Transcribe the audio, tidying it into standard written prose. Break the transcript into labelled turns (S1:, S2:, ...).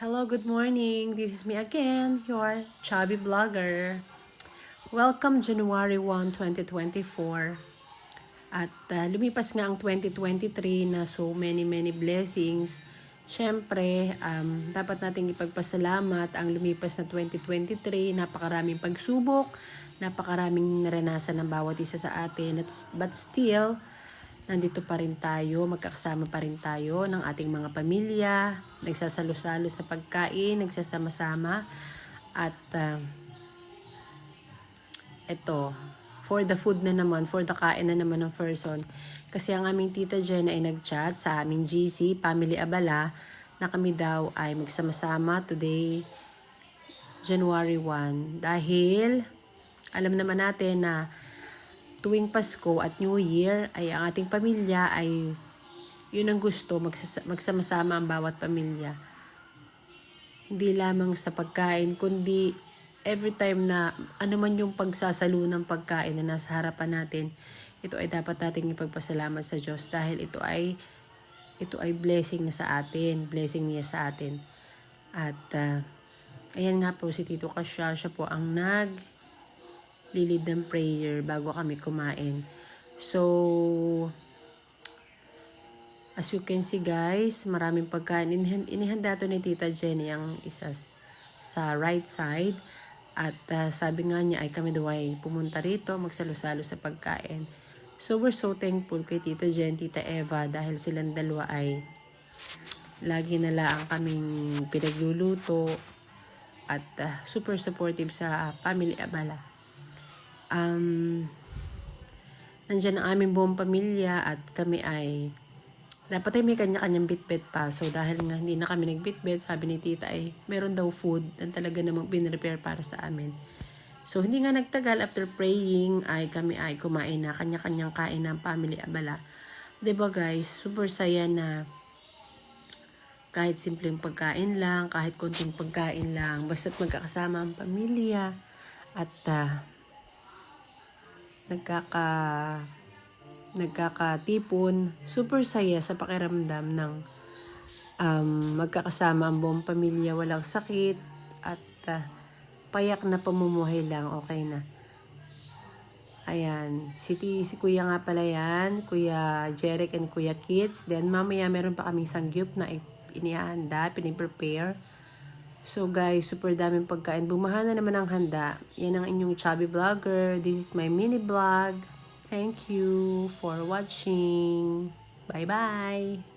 S1: Hello, good morning. This is me again, your chubby vlogger. Welcome January 1, 2024. At lumipas nga ang 2023 na so many blessings. Siyempre, dapat nating ipagpasalamat ang lumipas na 2023. Napakaraming pagsubok, napakaraming naranasan ng bawat isa sa atin. But still, nandito pa rin tayo, magkakasama pa rin tayo ng ating mga pamilya, nagsasalo-salo sa pagkain, nagsasama-sama. At ito, for the food na naman, for the kain na naman ng person. Kasi ang aming tita Jen ay nag-chat sa aming GC, Family Abala, na kami daw ay magsama-sama today, January 1. Dahil, alam naman natin na tuwing Pasko at New Year ay ang ating pamilya ay yun ang gusto, magsama-sama ang bawat pamilya. Hindi lamang sa pagkain, kundi every time na ano man yung pagsasalo ng pagkain na nasa harapan natin, ito ay dapat nating ipagpasalamat sa Diyos dahil ito ay blessing na sa atin, blessing niya sa atin. At ayan nga po si Tito Kasya, siya po ang lilid ng prayer bago kami kumain. So, as you can see guys, maraming pagkain. Inihanda to ni Tita Jenny ang isa sa right side. At sabi nga niya ay kami daw ay pumunta rito, magsalo-salo sa pagkain. So, we're so thankful kay Tita Jen, Tita Eva dahil silang dalawa ay lagi na lang kaming pinagluluto at super supportive sa Family Abala. Nandyan ang aming buong pamilya at kami ay dapat ay may kanya-kanyang bitbit pa. So dahil nga hindi na kami nagbitbit, sabi ni tita ay meron daw food na talaga namang pinrepare para sa amin. So hindi nga nagtagal, after praying ay kami ay kumain na, kanya-kanyang kain ng Family Abala. Diba guys, super saya na kahit simpleng pagkain lang, kahit konting pagkain lang, basta't magkakasama ang pamilya at nagkakatipon, super saya sa pakiramdam ng magkakasama ang buong pamilya, walang sakit at payak na pamumuhay lang, okay na. Ayan, si Kuya nga pala yan, Kuya Jeric and Kuya Kits. Then mamaya meron pa kaming sangyup na inihanda, piniprepare. So guys, super daming pagkain. Bumahan na naman ang handa. Yan ang inyong chubby vlogger. This is my mini vlog. Thank you for watching. Bye-bye!